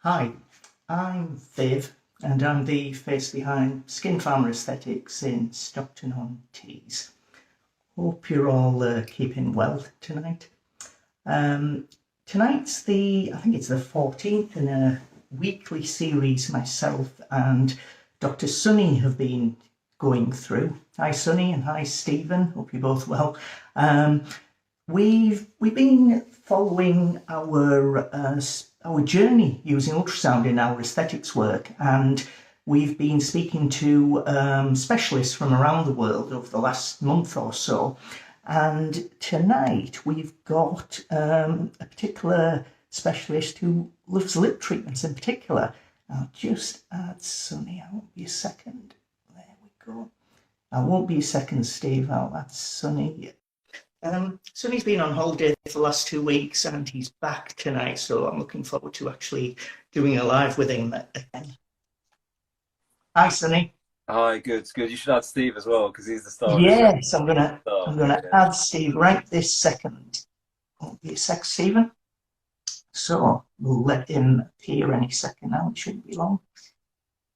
Hi, I'm Viv, and I'm the face behind Skinpharma Aesthetics in Stockton-on-Tees. Hope you're all keeping well tonight. Tonight's I think it's the 14th in a weekly series myself and Dr. Sunny have been going through. Hi Sunny and hi Stephen, hope you're both well. We've been following our journey using ultrasound in our aesthetics work, and we've been speaking to specialists from around the world over the last month or so. And tonight we've got a particular specialist who loves lip treatments in particular. I'll just add Sunny. I won't be a second. There we go. I won't be a second, Steve. I'll add Sunny. Sunny's been on holiday for the last 2 weeks and he's back tonight, so I'm looking forward to actually doing a live with him again. Hi, Sunny. Hi, good. You should add Steve as well because he's the star. Yes, I'm gonna add Steve right this second. Won't be a sec, Stephen. So we'll let him appear any second now. It shouldn't be long.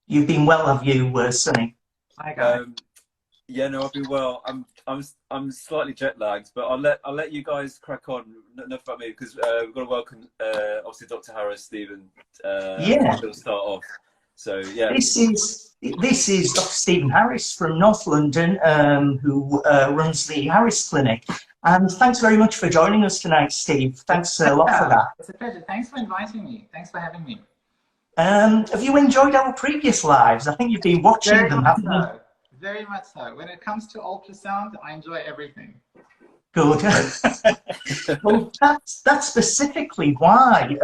You've been well, have you, Sunny? Hi, guys. Yeah, no, I've been well. I'm slightly jet lagged, but I'll let you guys crack on. Enough about me because we've got to welcome obviously Dr. Harris, Stephen. Yeah. He'll start off. So yeah. This is Dr. Stephen Harris from North London, who runs the Harris Clinic. And thanks very much for joining us tonight, Steve. Thanks a lot for that. It's a pleasure. Thanks for inviting me. Thanks for having me. Have you enjoyed our previous lives? I think you've been watching them, haven't you? Very much so. When it comes to ultrasound, I enjoy everything. Good. Well, that's specifically why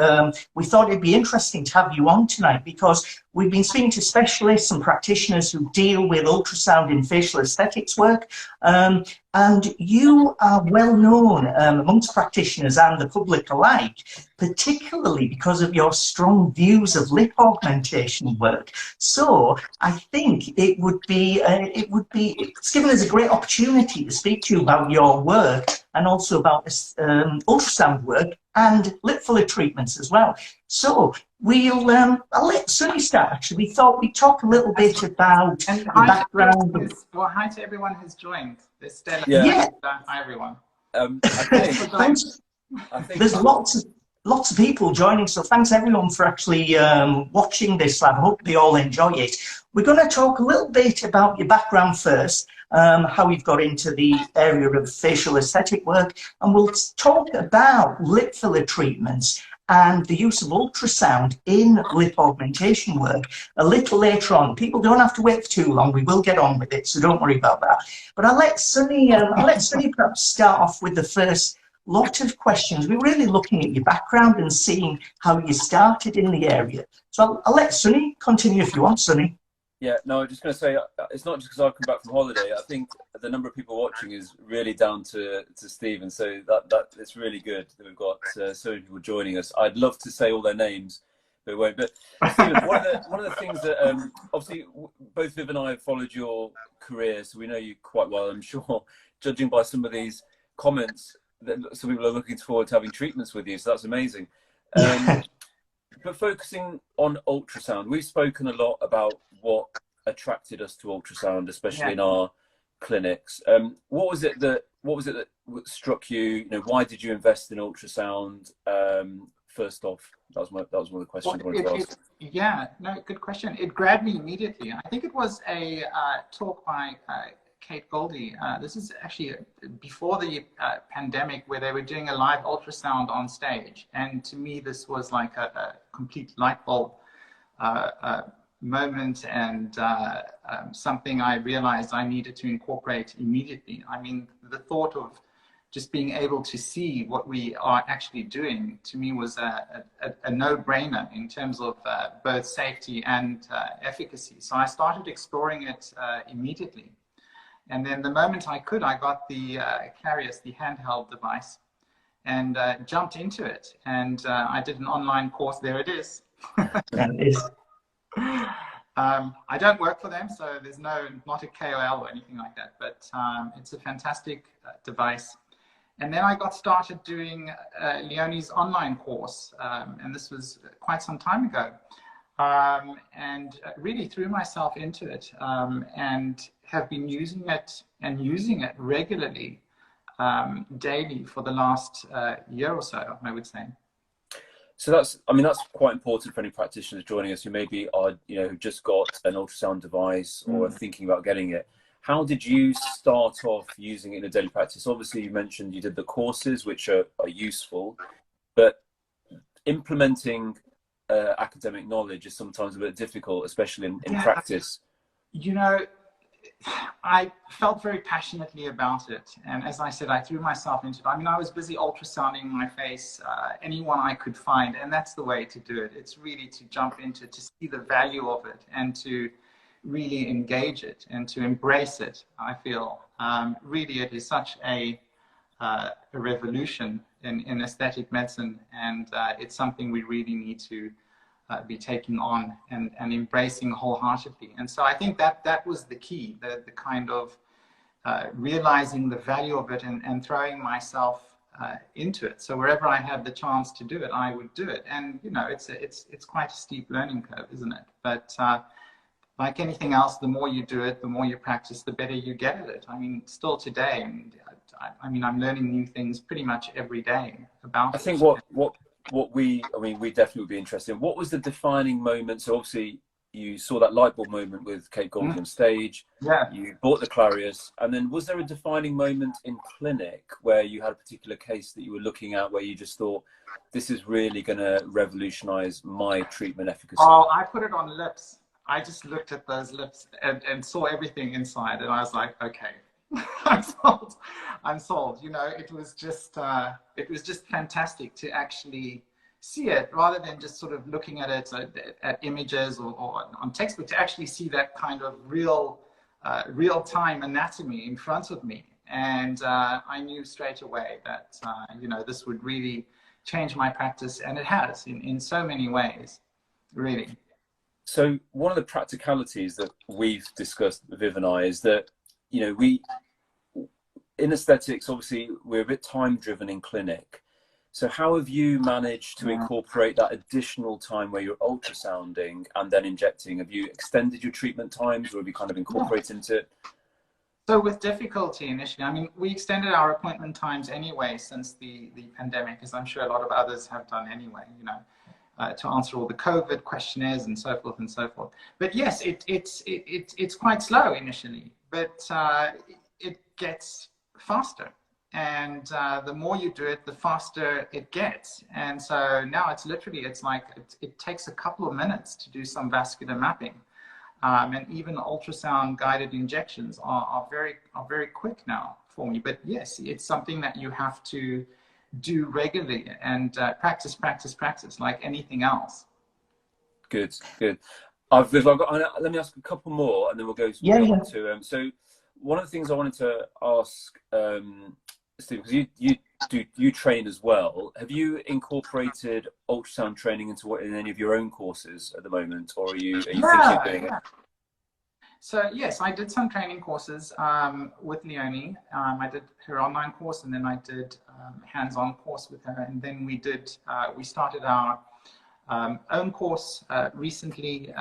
we thought it'd be interesting to have you on tonight, because we've been speaking to specialists and practitioners who deal with ultrasound in facial aesthetics work, and you are well known amongst practitioners and the public alike, particularly because of your strong views of lip augmentation work. So I think it's given us a great opportunity to speak to you about your work and also about this ultrasound work and lip filler treatments as well. So I'll let Sunny start. Actually, we thought we'd talk a little bit about the background. Well, hi to everyone who's joined. There's Stella. Yeah. Hi everyone. I think there's lots of people joining, so thanks everyone for actually watching this live. I hope they all enjoy it. We're going to talk a little bit about your background first, how you've got into the area of facial aesthetic work, and we'll talk about lip filler treatments and the use of ultrasound in lip augmentation work a little later on. People don't have to wait for too long. We will get on with it, so don't worry about that. But I'll let Sunny perhaps start off with the first lot of questions. We're really looking at your background and seeing how you started in the area. So I'll let Sunny continue if you want, Sunny. Yeah, no, I'm just going to say, it's not just because I've come back from holiday. I think the number of people watching is really down to Steve, and so that it's really good that we've got so many people joining us. I'd love to say all their names, but we won't. But Stephen, one of the things that obviously both Viv and I have followed your career, so we know you quite well, I'm sure, judging by some of these comments that some people are looking forward to having treatments with you, so that's amazing. But focusing on ultrasound, we've spoken a lot about what attracted us to ultrasound, especially in our clinics. What was it that struck you? You know, why did you invest in ultrasound? First off, that was one of the questions I wanted to ask. Yeah, no, good question. It grabbed me immediately. I think it was a talk by Kate Goldie. This is actually before the pandemic, where they were doing a live ultrasound on stage, and to me this was like a complete light bulb moment, and something I realized I needed to incorporate immediately. I mean, the thought of just being able to see what we are actually doing, to me, was a no-brainer in terms of both safety and efficacy. So I started exploring it immediately. And then the moment I could, I got the Clarius, the handheld device, and jumped into it. And I did an online course. There it is. I don't work for them, so there's not a KOL or anything like that. But it's a fantastic device. And then I got started doing Leonie's online course, and this was quite some time ago. And really threw myself into it, and have been using it regularly, daily for the last year or so, I would say. So that's quite important for any practitioners joining us who maybe are, who just got an ultrasound device or are thinking about getting it. How did you start off using it in a daily practice? Obviously, you mentioned you did the courses, which are useful, but implementing academic knowledge is sometimes a bit difficult, especially in practice. I felt very passionately about it, and as I said, I threw myself into it. I mean, I was busy ultrasounding my face, anyone I could find, and that's the way to do it. It's really to jump into it, to see the value of it, and to really engage it and to embrace it. I feel really it is such a revolution in aesthetic medicine, and it's something we really need to be taking on and embracing wholeheartedly. And so I think that was the key, the kind of realizing the value of it and throwing myself into it. So wherever I had the chance to do it, I would do it. And it's quite a steep learning curve, isn't it? But like anything else, the more you do it, the more you practice, the better you get at it. I mean, still today, I'm learning new things pretty much every day about it. I think we definitely would be interested in. What was the defining moment? So obviously you saw that light bulb moment with Kate Goldie on stage. Yeah. You bought the Clarius, and then was there a defining moment in clinic where you had a particular case that you were looking at where you just thought, this is really going to revolutionize my treatment efficacy? Oh, I put it on lips. I just looked at those lips and saw everything inside, and I was like, okay, I'm sold. I'm sold. It was just fantastic to actually see it, rather than just sort of looking at it at images or on textbook, to actually see that kind of real-time anatomy in front of me. And I knew straight away that this would really change my practice, and it has in so many ways, really. So one of the practicalities that we've discussed, Viv and I, is that we in aesthetics, obviously we're a bit time driven in clinic. So how have you managed to incorporate that additional time where you're ultrasounding and then injecting? Have you extended your treatment times, or have you kind of incorporated into it? So with difficulty initially, I mean, we extended our appointment times anyway since the pandemic, as I'm sure a lot of others have done anyway, to answer all the COVID questionnaires and so forth and so forth. But yes, it's quite slow initially, but it gets faster. And the more you do it, the faster it gets. And so now it's like it takes a couple of minutes to do some vascular mapping. And even ultrasound guided injections are very quick now for me. But yes, it's something that you have to do regularly and practice like anything else. Good. Let me ask a couple more, and then we'll go to so one of the things I wanted to ask Steve, because you train as well, have you incorporated ultrasound training in any of your own courses at the moment, or are you thinking of doing it? So yes, I did some training courses with Leonie. I did her online course, and then I did hands-on course with her, and then we started our own course recently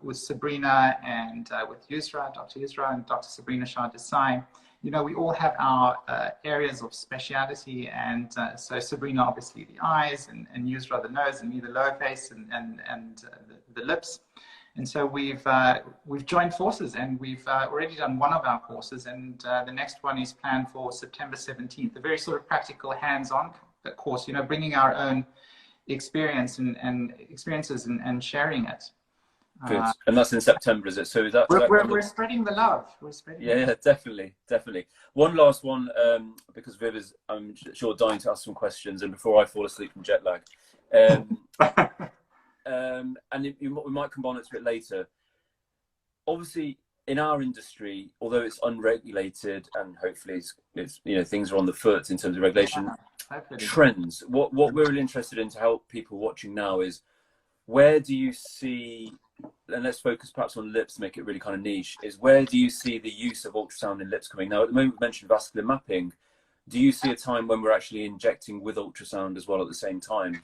with Sabrina and with Dr. Yusra and Dr. Sabrina Shah Desai. We all have our areas of speciality, and so Sabrina obviously the eyes, and Yusra the nose, and me the lower face, and the lips. And so we've joined forces, and we've already done one of our courses, and the next one is planned for September 17th. A very sort of practical, hands-on course, bringing our own experiences and sharing it. Good. And that's in September, is it? So is that we're spreading the love. Yeah, definitely. One last one, because Viv is, I'm sure, dying to ask some questions, and before I fall asleep from jet lag. And we might combine it a bit later. Obviously, in our industry, although it's unregulated, and hopefully it's things are on the foot in terms of regulation, trends. What we're really interested in to help people watching now is, where do you see, and let's focus perhaps on lips to make it really kind of niche, is where do you see the use of ultrasound in lips coming? Now, at the moment, we mentioned vascular mapping, Do you see a time when we're actually injecting with ultrasound as well at the same time,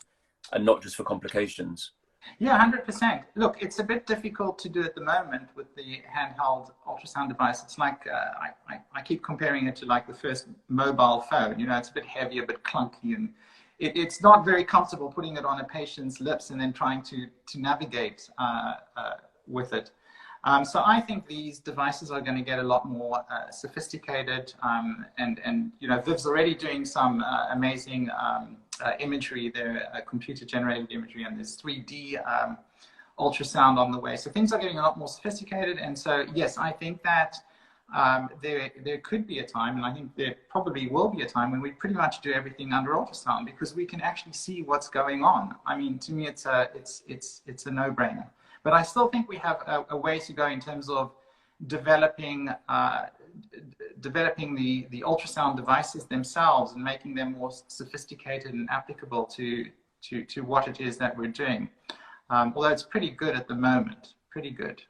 and not just for complications? Yeah, 100%. Look, it's a bit difficult to do at the moment with the handheld ultrasound device. It's like, I keep comparing it to like the first mobile phone. You know, it's a bit heavy, a bit clunky, and it's not very comfortable putting it on a patient's lips and then trying to navigate with it. So I think these devices are going to get a lot more sophisticated, and you know, Viv's already doing some amazing imagery there, computer-generated imagery, and there's 3D ultrasound on the way. So things are getting a lot more sophisticated, and so yes, I think that there could be a time, and I think there probably will be a time, when we pretty much do everything under ultrasound, because we can actually see what's going on. I mean, to me, it's a no-brainer. But I still think we have a way to go in terms of developing the ultrasound devices themselves and making them more sophisticated and applicable to what it is that we're doing. Although it's pretty good at the moment, pretty good.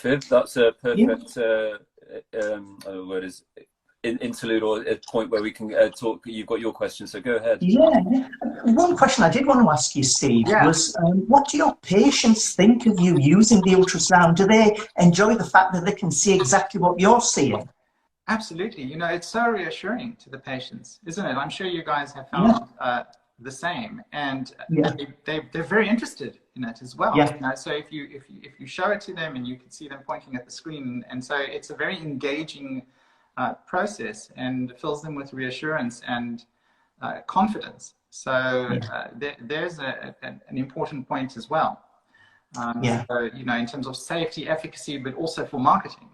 Viv, that's a perfect word is interlude, or a point where we can talk. You've got your question, so go ahead. Yeah, one question I did want to ask you, Steve, was what do your patients think of you using the ultrasound? Do they enjoy the fact that they can see exactly what you're seeing? Absolutely. You know, it's so reassuring to the patients, isn't it? I'm sure you guys have found the same, and they're very interested in it as well. You know, so if you show it to them and you can see them pointing at the screen, and so it's a very engaging process, and fills them with reassurance and confidence. So there's an important point as well. So, you know, in terms of safety, efficacy, but also for marketing,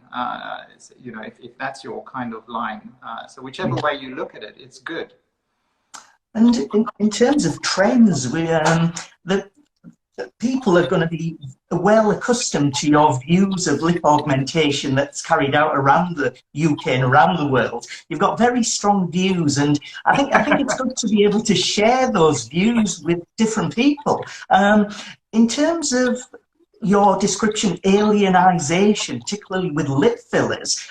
you know, if that's your kind of line. So whichever way you look at it, it's good. And in terms of trends, people are going to be well accustomed to your views of lip augmentation that's carried out around the UK and around the world. You've got very strong views, and I think it's good to be able to share those views with different people. In terms of your description, alienization, particularly with lip fillers,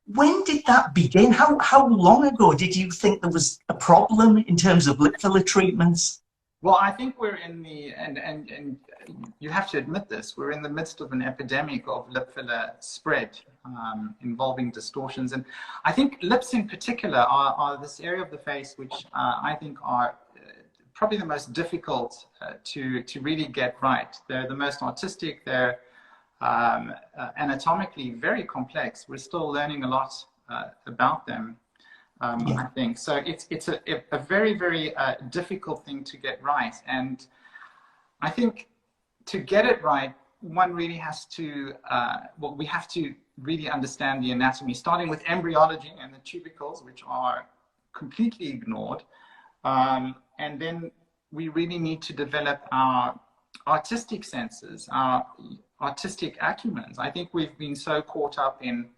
when did that begin? How long ago did you think there was a problem in terms of lip filler treatments? Well, I think we're in the, and you have to admit this, we're in the midst of an epidemic of lip filler spread involving distortions. And I think lips in particular are this area of the face which I think are probably the most difficult to really get right. They're the most artistic, they're anatomically very complex. We're still learning a lot about them. I think so. It's a very, very difficult thing to get right, and I think to get it right, one really has to we have to really understand the anatomy, starting with embryology and the tubercles, which are completely ignored, and then we really need to develop our artistic senses, our artistic acumens. I think we've been so caught up in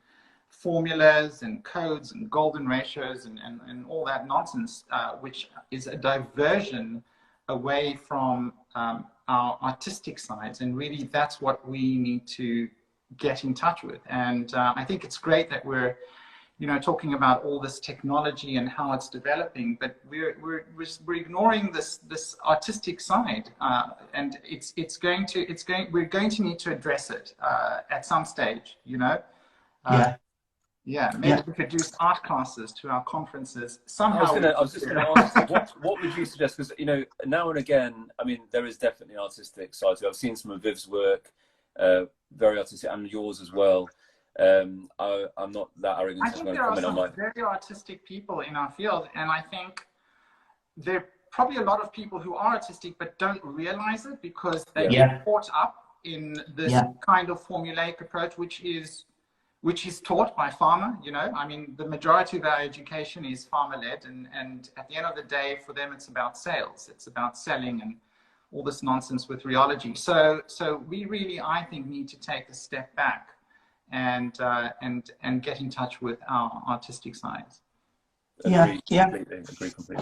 formulas and codes and golden ratios and all that nonsense, which is a diversion away from our artistic sides, and really that's what we need to get in touch with. And I think it's great that we're, you know, talking about all this technology and how it's developing, but we're ignoring this artistic side, and we're going to need to address it at some stage, you know. Maybe we could do art classes to our conferences somehow. I was just going to ask you, what would you suggest? Because, you know, now and again, I mean, there is definitely an artistic side to it. I've seen some of Viv's work, very artistic, and yours as well. I'm not that arrogant. I think there are some very artistic people in our field, and I think there are probably a lot of people who are artistic but don't realize it, because they get caught up in this kind of formulaic approach, which is taught by pharma. You know, I mean, the majority of our education is pharma-led, and at the end of the day, for them, it's about sales. It's about selling and all this nonsense with rheology. So we really, I think, need to take a step back and get in touch with our artistic sides. Agree completely.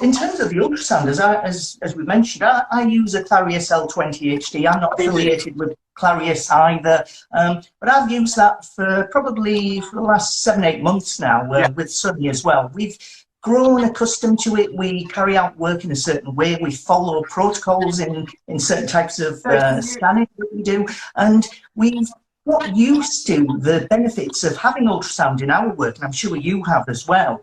In terms of the ultrasound, as we mentioned, I use a Clarius L20 HD. I'm not affiliated with Clarius either. But I've used that for probably for the last 7-8 months now, with Sunny as well. We've grown accustomed to it. We carry out work in a certain way. We follow protocols in certain types of scanning that we do. And we've got used to the benefits of having ultrasound in our work, and I'm sure you have as well.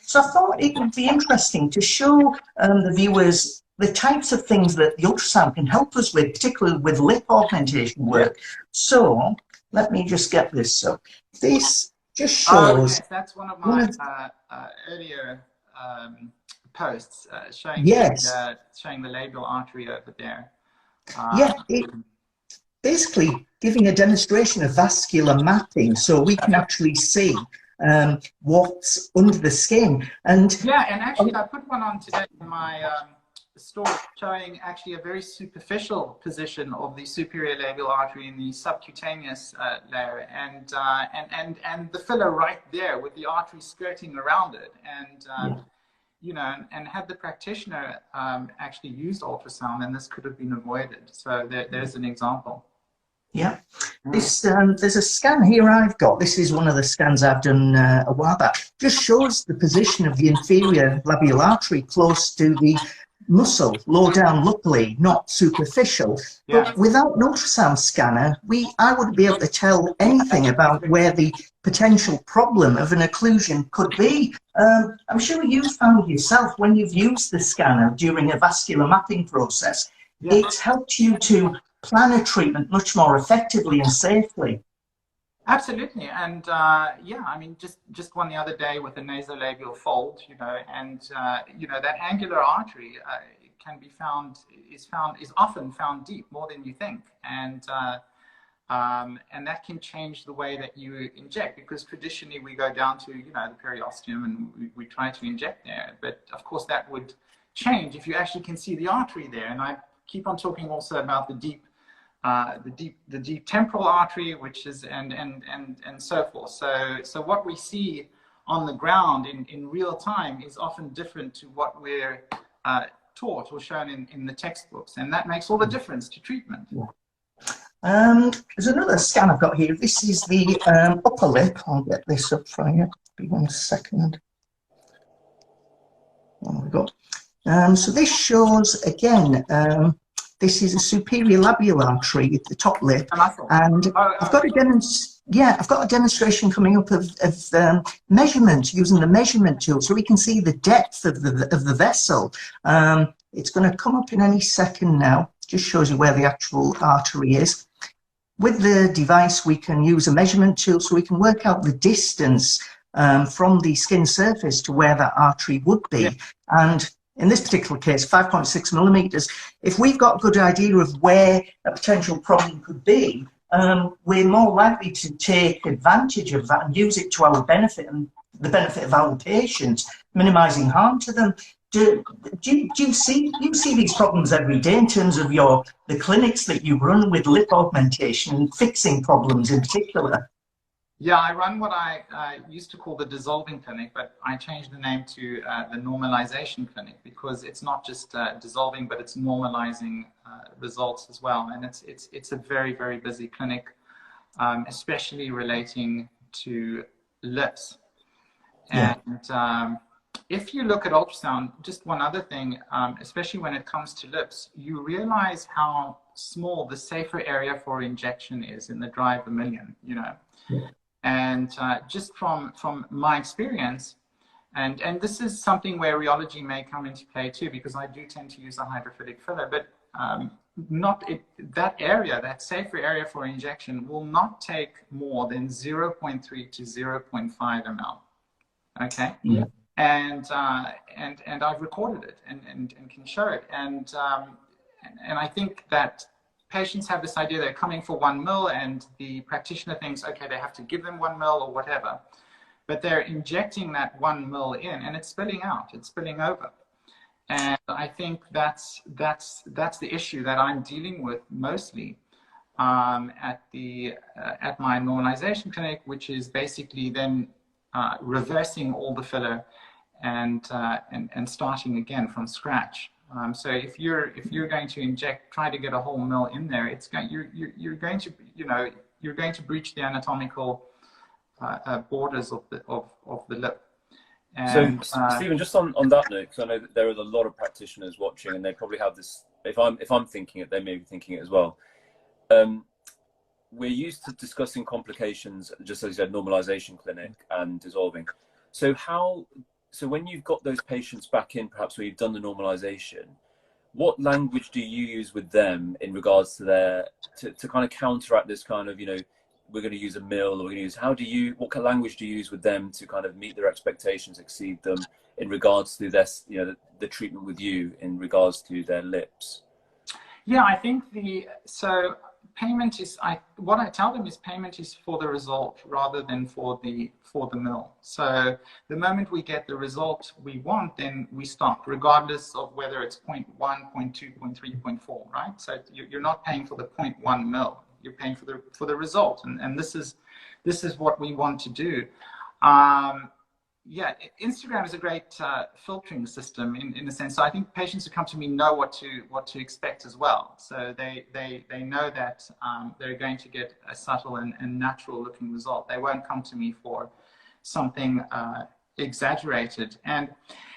So I thought it would be interesting to show the viewers the types of things that the ultrasound can help us with, particularly with lip augmentation work. So let me just get this. So this just shows... yes, that's one of my earlier posts showing, showing the labial artery over there. Basically giving a demonstration of vascular mapping, so we can actually see what's under the skin. And and actually I put one on today in my story showing actually a very superficial position of the superior labial artery in the subcutaneous layer, and the filler right there with the artery skirting around it. And you know, and had the practitioner actually used ultrasound, then this could have been avoided. So there's an example. Yeah, this there's a scan here I've got. This is one of the scans I've done a while back. Just shows the position of the inferior labial artery close to the muscle, low down, luckily not superficial. But without an ultrasound scanner, I wouldn't be able to tell anything about where the potential problem of an occlusion could be. I'm sure you've found yourself when you've used the scanner during a vascular mapping process, it's helped you to plan a treatment much more effectively and safely. Absolutely. And yeah, I mean, just one the other day with a nasolabial fold, you know, and you know, that angular artery can be is often found deep, more than you think, and that can change the way that you inject, because traditionally we go down to, you know, the periosteum and we try to inject there, but of course that would change if you actually can see the artery there. And I keep on talking also about the deep temporal artery, which is and so forth. So what we see on the ground in real time is often different to what we're taught or shown in the textbooks, and that makes all the difference to treatment. There's another scan I've got here. This is the upper lip. I'll get this up for you. Be 1 second. There we go. So this shows again. This is a superior labial artery at the top lip, and I've got a demonstration coming up of measurement using the measurement tool, so we can see the depth of the vessel. It's going to come up in any second now. Just shows you where the actual artery is. With the device, we can use a measurement tool, so we can work out the distance from the skin surface to where that artery would be, and in this particular case, 5.6 millimeters. If we've got a good idea of where a potential problem could be, we're more likely to take advantage of that and use it to our benefit and the benefit of our patients, minimizing harm to them. Do you see these problems every day in terms of the clinics that you run with lip augmentation and fixing problems in particular? Yeah, I run what I used to call the dissolving clinic, but I changed the name to the normalization clinic, because it's not just dissolving, but it's normalizing results as well. And it's a very, very busy clinic, especially relating to lips. And if you look at ultrasound, just one other thing, especially when it comes to lips, you realize how small the safer area for injection is in the dry vermilion, you know. And just from my experience, and this is something where rheology may come into play too, because I do tend to use a hydrophilic filler, but that area, that safer area for injection, will not take more than 0.3 to 0.5 ml. Okay. Yeah. And I've recorded it and can show it, and I think that patients have this idea they're coming for 1 mil, and the practitioner thinks, okay, they have to give them 1 mil or whatever, but they're injecting that 1 mil in, and it's spilling out, it's spilling over. And I think that's the issue that I'm dealing with mostly at my normalization clinic, which is basically then reversing all the filler and starting again from scratch. So if you're going to inject, try to get a whole mil in there, you're going to, you know, you're going to breach the anatomical borders of the lip. And, so Stephen, just on that note, because I know that there are a lot of practitioners watching, and they probably have this. If I'm thinking it, they may be thinking it as well. We're used to discussing complications, just as you said, normalization clinic and dissolving. So when you've got those patients back in, perhaps where you've done the normalization, what language do you use with them in regards to to kind of counteract this kind of, you know, we're going to use a mill, or we're going to use, what kind of language do you use with them to kind of meet their expectations, exceed them in regards to this, you know, the treatment with you in regards to their lips? Yeah, I think payment is, what I tell them is payment is for the result rather than for the mill. So the moment we get the result we want, then we stop, regardless of whether it's 0.1, 0.2, 0.3, 0.4, right? So you're not paying for the 0.1 mil. You're paying for the result, and this is what we want to do. Yeah, Instagram is a great filtering system in a sense. So I think patients who come to me know what to expect as well. So they know that they're going to get a subtle and natural looking result. They won't come to me for something exaggerated. And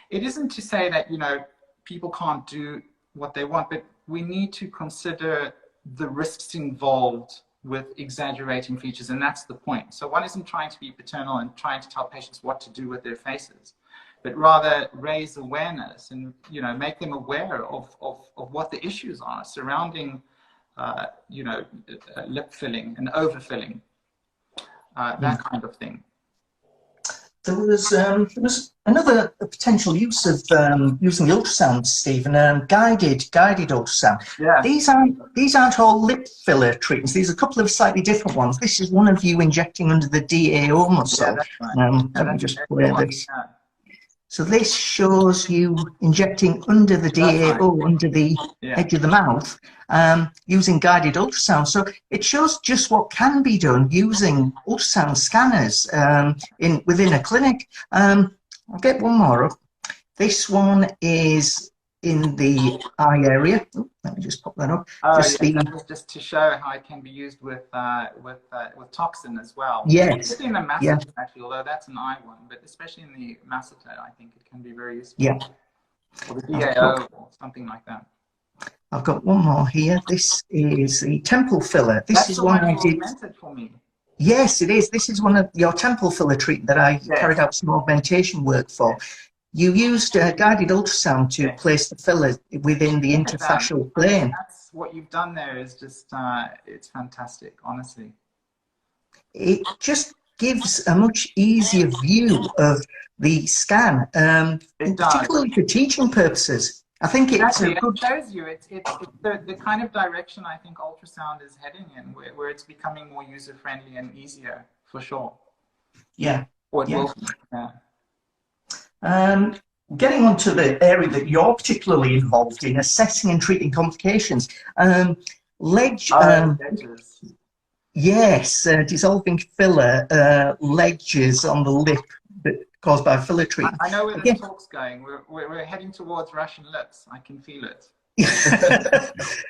it isn't to say that, you know, people can't do what they want, but we need to consider the risks involved with exaggerating features, and that's the point. So one isn't trying to be paternal and trying to tell patients what to do with their faces, but rather raise awareness and, you know, make them aware of what the issues are surrounding, you know, lip filling and overfilling, that kind of thing. There was another potential use of using the ultrasound, Stephen, guided ultrasound. Yeah. These aren't all lip filler treatments. These are a couple of slightly different ones. This is one of you injecting under the DAO muscle. Yeah, that's right. Let me just play this. Yeah. So this shows you injecting under the DAO, under the edge of the mouth, using guided ultrasound. So it shows just what can be done using ultrasound scanners within a clinic. I'll get one more up. This one is in the eye area. Ooh, let me just pop that up. That was just to show how it can be used with toxin as well. Yes. Especially in the masseter, actually, although that's an eye one, but especially in the masseter, I think it can be very useful. Yeah. Or the DAO or something like that. I've got one more here. This is the temple filler. This is one I did. For me. Yes, it is. This is one of your temple filler treatment that I carried out some augmentation work for. You used guided ultrasound to place the filler within the interfacial plane. That's what you've done there is just, it's fantastic, honestly. It just gives a much easier view of the scan, particularly for teaching purposes. I think it shows you, it's the kind of direction I think ultrasound is heading in, where it's becoming more user-friendly and easier, for sure. Yeah. Or it will be, yeah. Getting on to the area that you're particularly involved in, assessing and treating complications. Yes, dissolving filler ledges on the lip caused by filler treatment. I know where the talk's going. We're heading towards Russian lips. I can feel it.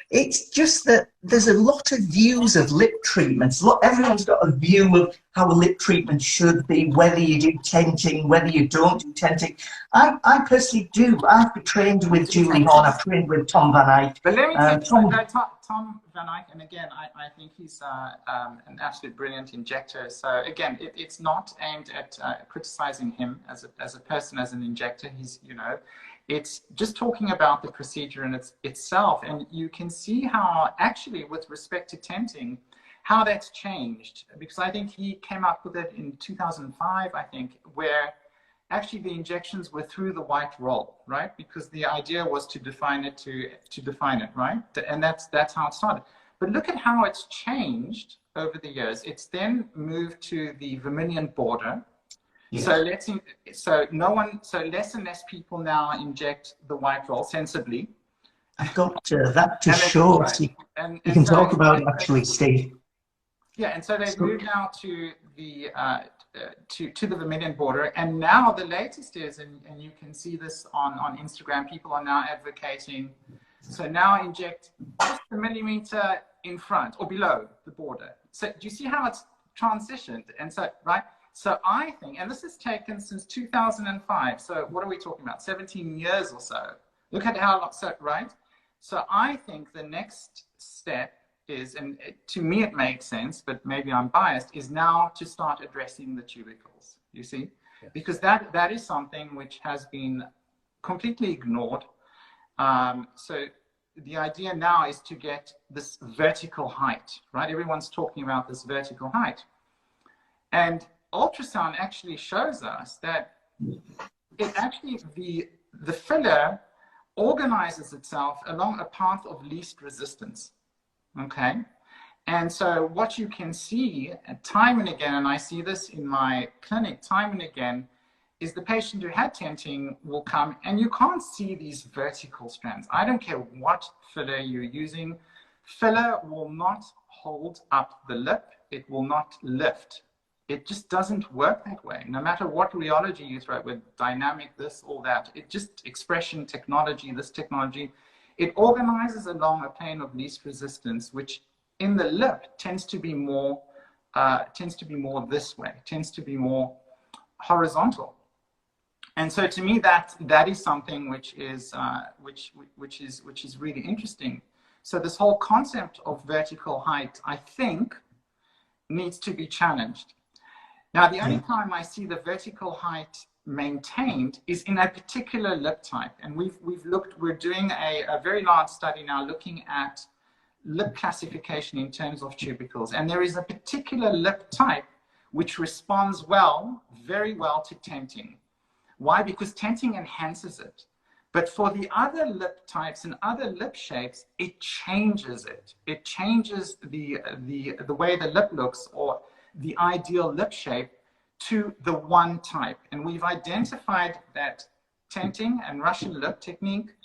It's just that there's a lot of views of lip treatments. Everyone's got a view of how a lip treatment should be, whether you do tenting, whether you don't do tenting. I personally do. I've been trained with Julie Horn, I've trained with Tom Van Eyck. But let me tell you, Tom Van Eyck, and again, I think he's an absolute brilliant injector. So again, it's not aimed at criticizing him as a person, as an injector. He's, you know, it's just talking about the procedure in itself. And you can see how actually with respect to tenting, how that's changed. Because I think he came up with it in 2005, I think, where actually the injections were through the white roll, right? Because the idea was to define it, to define it, right? And that's how it started. But look at how it's changed over the years. It's then moved to the vermilion border. Yeah. So less and less people now inject the white roll sensibly. I've got that to show. You can talk about it actually, Steve. Yeah, and so they've moved now to the vermilion border, and now the latest is, and you can see this on Instagram, people are now advocating, so now inject just a millimeter in front or below the border. So do you see how it's transitioned? And so, right? So I think, and this has taken since 2005, so what are we talking about? 17 years or so. Look at how long, so, right? So I think the next step is, and to me it makes sense, but maybe I'm biased, is now to start addressing the tubercles, you see? Yeah. Because that is something which has been completely ignored. So the idea now is to get this vertical height, right? Everyone's talking about this vertical height. And ultrasound actually shows us that it actually, the filler organizes itself along a path of least resistance. Okay, and so what you can see time and again, and I see this in my clinic time and again, is the patient who had tenting will come and you can't see these vertical strands. I don't care what filler you're using, filler will not hold up the lip, it will not lift. It just doesn't work that way. No matter what rheology you throw with dynamic, this or that, it just expression technology, this technology, it organizes along a plane of least resistance, which in the lip tends to be more this way, tends to be more horizontal. And so to me, that is something which is really interesting. So this whole concept of vertical height, I think, needs to be challenged. Now, the only time I see the vertical height maintained is in a particular lip type, and we're doing a very large study now looking at lip classification in terms of tubercles, and there is a particular lip type which responds very well to tenting. Why? Because tenting enhances it, but for the other lip types and other lip shapes, it changes it. It changes the way the lip looks, or the ideal lip shape, to the one type. And we've identified that tenting and Russian lip technique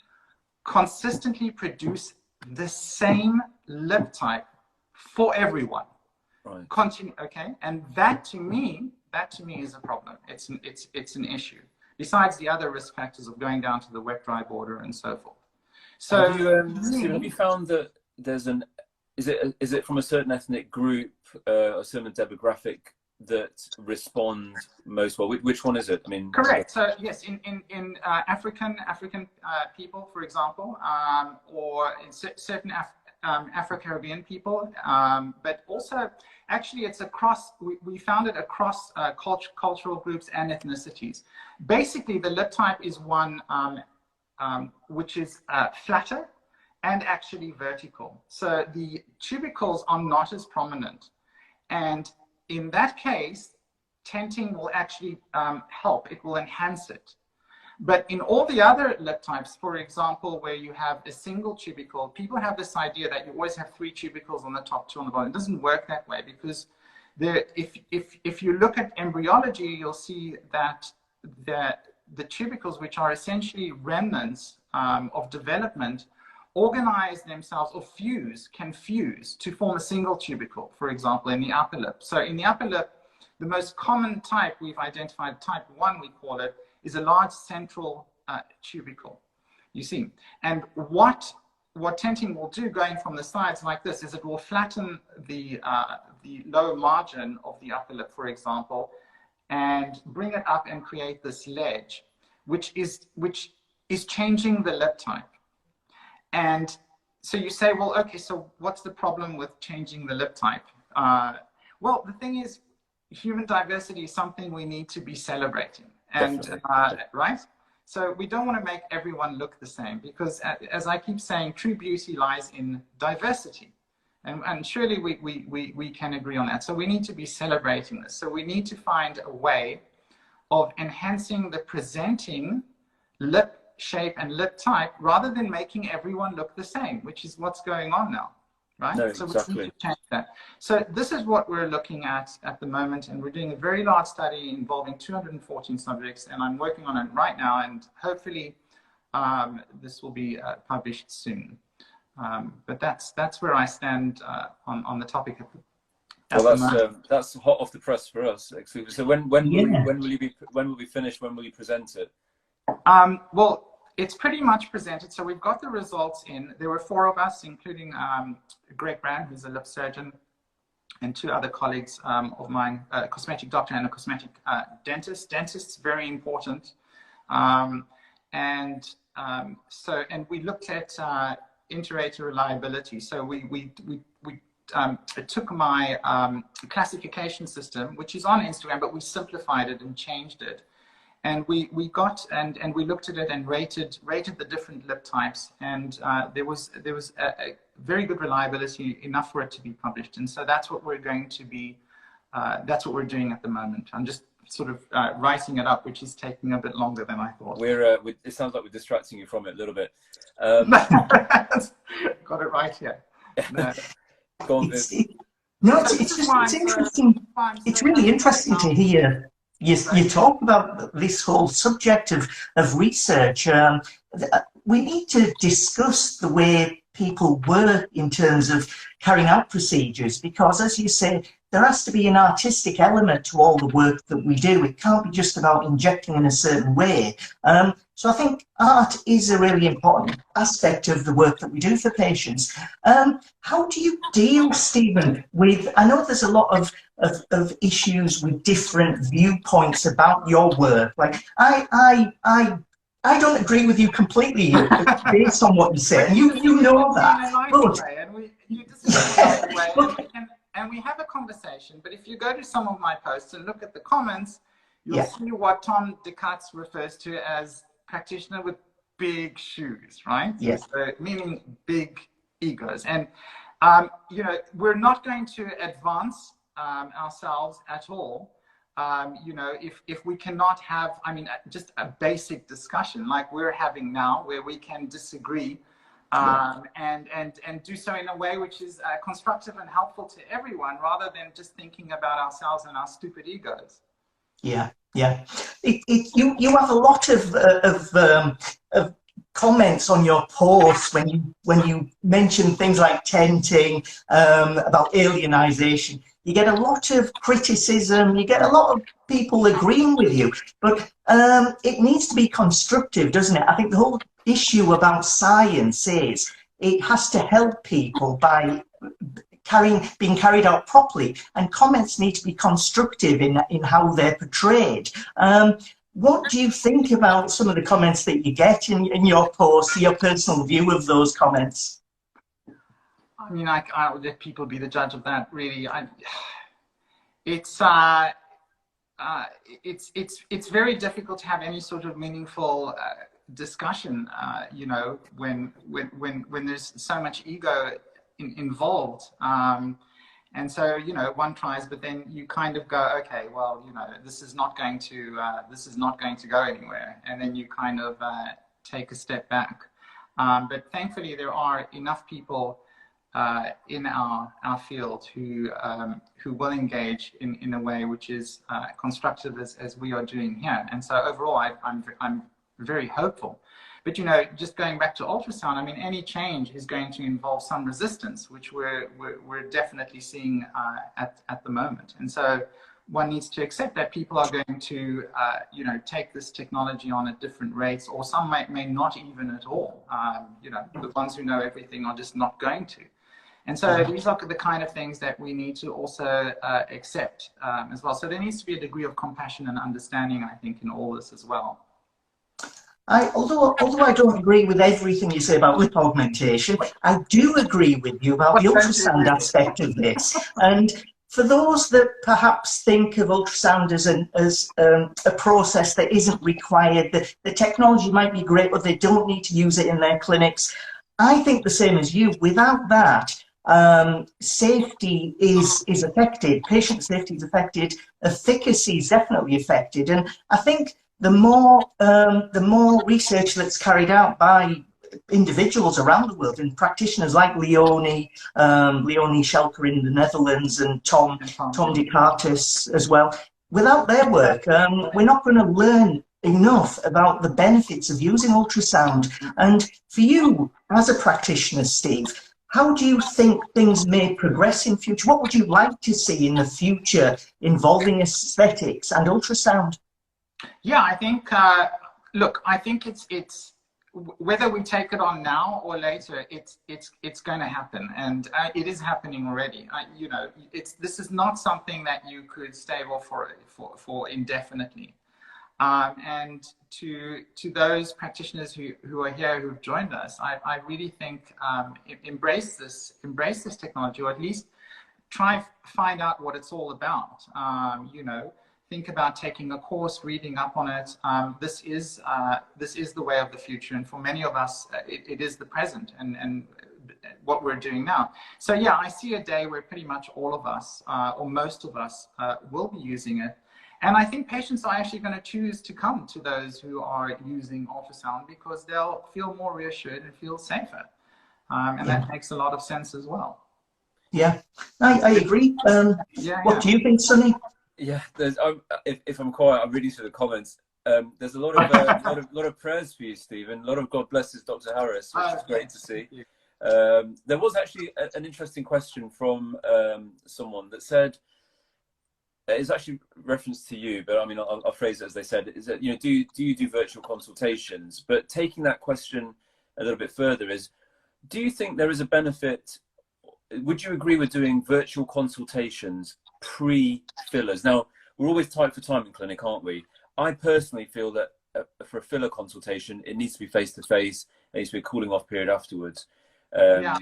consistently produce the same lip type for everyone. Right. Okay, and that to me is a problem. It's an issue. Besides the other risk factors of going down to the wet-dry border and so forth. So, have you found that there's is it from a certain ethnic group, a certain demographic that respond most well? Which one is it? I mean, correct. So yes, in African people, for example, or in certain Afro-Caribbean people, but also actually it's across. We found it across cultural groups and ethnicities. Basically, the lip type is one which is flatter and actually vertical. So the tubercles are not as prominent. And in that case, tenting will actually help. It will enhance it. But in all the other lip types, for example, where you have a single tubercle, people have this idea that you always have 3 tubercles on the top, 2 on the bottom. It doesn't work that way, because if you look at embryology, you'll see that the tubercles, which are essentially remnants of development, organize themselves or can fuse to form a single tubercle, for example, in the upper lip. So in the upper lip, the most common type we've identified, type 1 we call it, is a large central tubercle, you see. And what tenting will do, going from the sides like this, is it will flatten the lower margin of the upper lip, for example, and bring it up and create this ledge, which is changing the lip type. And so you say, well, okay, so what's the problem with changing the lip type? Well, the thing is, human diversity is something we need to be celebrating. And right? So we don't want to make everyone look the same, because as I keep saying, true beauty lies in diversity. And surely we can agree on that. So we need to be celebrating this. So we need to find a way of enhancing the presenting lip shape and lip type, rather than making everyone look the same, which is what's going on now, right? No, so exactly. we need to change that. So this is what we're looking at the moment, and we're doing a very large study involving 214 subjects, and I'm working on it right now, and hopefully this will be published soon. But that's where I stand on the topic Well, that's hot off the press for us. So when will we finish? When will you present it? Well, it's pretty much presented. So we've got the results in. There were 4 of us, including Greg Brand, who's a lip surgeon, and 2 other colleagues of mine, a cosmetic doctor and a cosmetic dentist. Dentist's very important. And we looked at inter-rater reliability. So we took my classification system, which is on Instagram, but we simplified it and changed it. And we looked at it and rated the different lip types, and there was a very good reliability, enough for it to be published. And so that's what we're going to be, that's what we're doing at the moment. I'm just sort of writing it up, which is taking a bit longer than I thought. It sounds like we're distracting you from it a little bit. Got it right here. No. Go on, it's interesting. It's really interesting to hear you talk about this whole subject of research. We need to discuss the way people work in terms of carrying out procedures, because, as you say, there has to be an artistic element to all the work that we do. It can't be just about injecting in a certain way. So I think art is a really important aspect of the work that we do for patients. How do you deal, Stephen, with, I know there's a lot of issues with different viewpoints about your work. Like, I don't agree with you completely based on what you say, and you know that. And we have a conversation, but if you go to some of my posts and look at the comments, you'll see what Tom DeCutz refers to as practitioner with big shoes, right? Yes. So, meaning big egos. And, you know, we're not going to advance ourselves at all, you know, if we cannot have, I mean, just a basic discussion like we're having now, where we can disagree, and do so in a way which is constructive and helpful to everyone, rather than just thinking about ourselves and our stupid egos. Yeah. You have a lot of comments on your posts when you mention things like tenting, about alienization. You get a lot of criticism, you get a lot of people agreeing with you, but it needs to be constructive, doesn't it? I think the whole issue about science is it has to help people by being carried out properly, and comments need to be constructive in how they're portrayed. What do you think about some of the comments that you get in your posts, your personal view of those comments? I mean, I would let people be the judge of that, really. It's very difficult to have any sort of meaningful discussion, you know, when there's so much ego involved. And so, you know, one tries, but then you kind of go, okay, well, you know, this is not going to go anywhere. And then you kind of take a step back. But thankfully, there are enough people in our field who will engage in a way which is constructive as we are doing here. And so overall, I'm very hopeful. But, you know, just going back to ultrasound, I mean, any change is going to involve some resistance, which we're definitely seeing at the moment. And so one needs to accept that people are going to, you know, take this technology on at different rates, or some may not even at all. You know, the ones who know everything are just not going to. And so these are the kind of things that we need to also accept as well. So there needs to be a degree of compassion and understanding, I think, in all this as well. Although I don't agree with everything you say about lip augmentation, I do agree with you about the ultrasound aspect of this. And for those that perhaps think of ultrasound as a process that isn't required, the technology might be great, but they don't need to use it in their clinics, I think the same as you. Without that, safety is affected, patient safety is affected, efficacy is definitely affected. And I think the more research that's carried out by individuals around the world, and practitioners like Leonie Schelker in the Netherlands, and Tom DeCartis as well, without their work, we're not going to learn enough about the benefits of using ultrasound. And for you as a practitioner, Steve, how do you think things may progress in future? What would you like to see in the future involving aesthetics and ultrasound? Yeah, I think, look, I think it's whether we take it on now or later, it's going to happen, and it is happening already. You know, this is not something that you could stave off for indefinitely. And to those practitioners who are here, who've joined us, I really think embrace this technology, or at least try find out what it's all about. You know, think about taking a course, reading up on it. This is the way of the future, and for many of us, it is the present and what we're doing now. So yeah, I see a day where pretty much all of us, or most of us, will be using it. And I think patients are actually going to choose to come to those who are using ultrasound because they'll feel more reassured and feel safer. And that makes a lot of sense as well. Yeah, I agree. What do you think, Sunny? Yeah, if I'm quiet, I'm reading through the comments. There's a lot of prayers for you, Stephen. A lot of God blesses Dr. Harris, which is great to see. There was actually an interesting question from someone that said, it's actually reference to you, but I mean, I'll phrase it as they said, is that, you know, do you do virtual consultations? But taking that question a little bit further is, do you think there is a benefit, would you agree with doing virtual consultations pre-fillers? Now, we're always tight for time in clinic, aren't we? I personally feel that for a filler consultation, it needs to be face-to-face, it needs to be a cooling off period afterwards,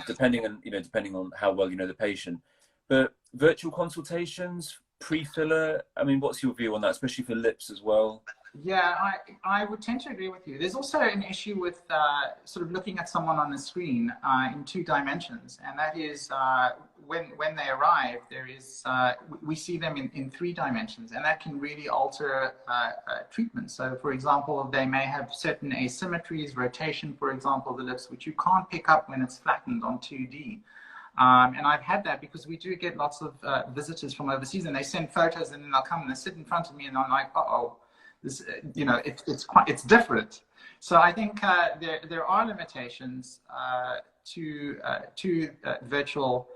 depending on how well you know the patient. But virtual consultations, pre-filler, I mean, what's your view on that, especially for lips as well? Yeah, I would tend to agree with you. There's also an issue with sort of looking at someone on the screen in 2 dimensions, and that is when they arrive, there is we see them in 3 dimensions, and that can really alter treatment. So, for example, they may have certain asymmetries, rotation, for example, of the lips, which you can't pick up when it's flattened on 2D. And I've had that because we do get lots of visitors from overseas, and they send photos, and then they'll come and they sit in front of me, and I'm like, uh-oh, this, you know, it's different. So I think there are limitations to virtual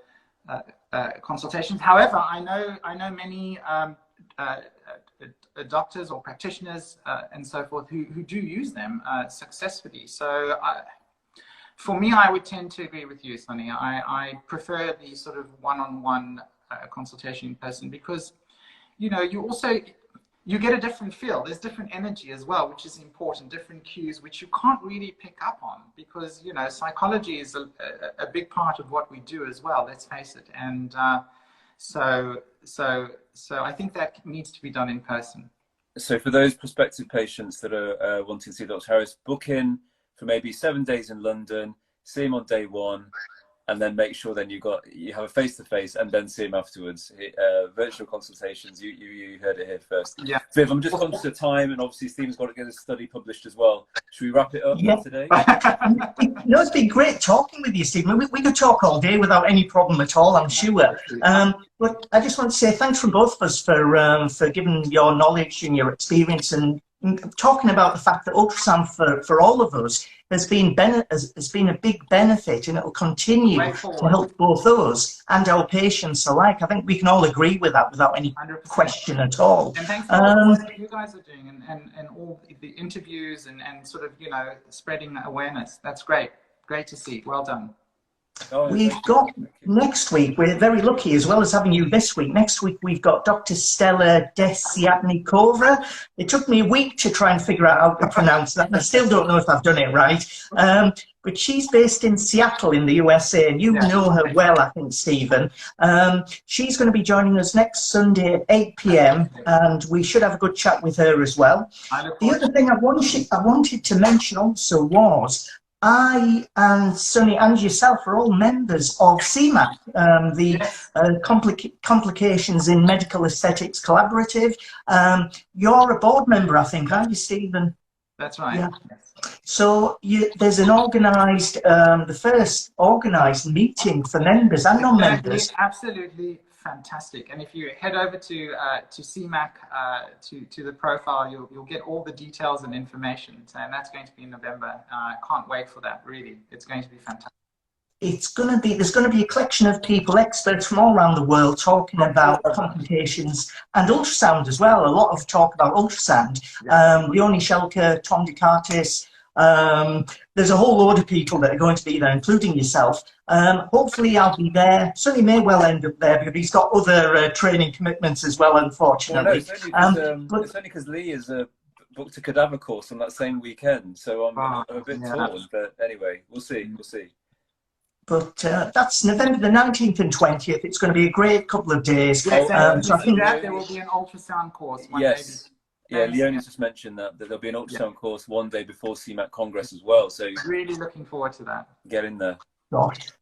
consultations. However, I know many doctors or practitioners and so forth who do use them successfully. So for me, I would tend to agree with you, Sunny. I prefer the sort of one-on-one consultation in person because, you know, you get a different feel. There's different energy as well, which is important, different cues, which you can't really pick up on because, you know, psychology is a big part of what we do as well, let's face it. And so I think that needs to be done in person. So for those prospective patients that are wanting to see Dr. Harris, book in for maybe 7 days in London, see him on day 1, and then make sure then you have a face-to-face and then see him afterwards. Virtual consultations, you heard it here first. Yeah. Viv, I'm just conscious of time, and obviously Stephen's got to get his study published as well. Should we wrap it up today? No, it's been great talking with you, Stephen. We could talk all day without any problem at all, I'm sure. But I just want to say thanks from both of us for giving your knowledge and your experience and talking about the fact that ultrasound for all of us has been a big benefit, and it will continue to help both us and our patients alike. I think we can all agree with that without any 100%. Question at all. And thanks for what you guys are doing and all the interviews and sort of, you know, spreading awareness. That's great. Great to see. Well done. We've got next week, we're very lucky as well as having you this week. Next week we've got Dr. Stella Desiatnikova. It took me a week to try and figure out how to pronounce that, and I still don't know if I've done it right. But she's based in Seattle in the USA, and you know her well, I think, Stephen. She's going to be joining us next Sunday at 8 p.m, and we should have a good chat with her as well. The other thing I wanted to mention also was, I and Sunny and yourself are all members of CMAC, the Complications in Medical Aesthetics Collaborative. You're a board member, I think, aren't you, Stephen? That's right. Yeah. So there's an organised, the first organised meeting for members and non-members. Absolutely fantastic. And if you head over to CMAC, to the profile, you'll get all the details and information. And that's going to be in November. I can't wait for that, really. It's going to be fantastic. there's going to be a collection of people, experts from all around the world, talking about complications and ultrasound as well. A lot of talk about ultrasound. Leonie Schelke, Tom DeCartis. There's a whole load of people that are going to be there, including yourself. Hopefully I'll be there. Sonny may well end up there because he's got other training commitments as well, unfortunately. Well, no, it's only because Lee is booked a cadaver course on that same weekend, so I'm a bit torn. But anyway, we'll see. But that's November the 19th and 20th. It's going to be a great couple of days. So I think that there will be an ultrasound course. Yes. Yeah, Leonie's just mentioned that there'll be an ultrasound course one day before CMAC Congress as well. So really looking forward to that. Get in there. Right.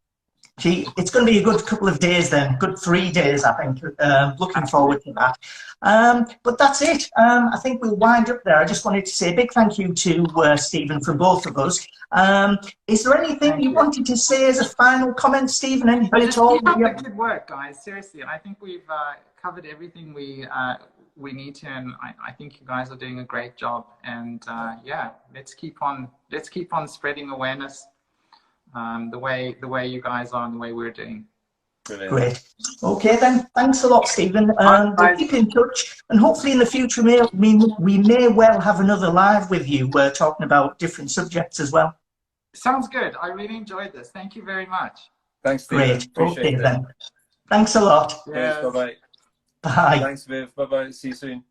Gee, it's going to be a good couple of days then. Good 3 days, I think. Looking forward to that. But that's it. I think we'll wind up there. I just wanted to say a big thank you to Stephen from both of us. Is there anything you wanted to say as a final comment, Stephen? Anything at all? Keep up the good work, guys. Seriously, I think we've covered everything we need to, and I think you guys are doing a great job. And yeah, let's keep on spreading awareness the way you guys are and the way we're doing. Brilliant. Great. Okay then, thanks a lot, Stephen. We'll keep in touch, and hopefully in the future we may well have another live with you talking about different subjects as well. Sounds good. I really enjoyed this. Thank you very much. Thanks, Stephen. Great. Appreciate okay it. then. Thanks a lot. Yes. Bye-bye. Bye. Thanks, Viv. Bye-bye. See you soon.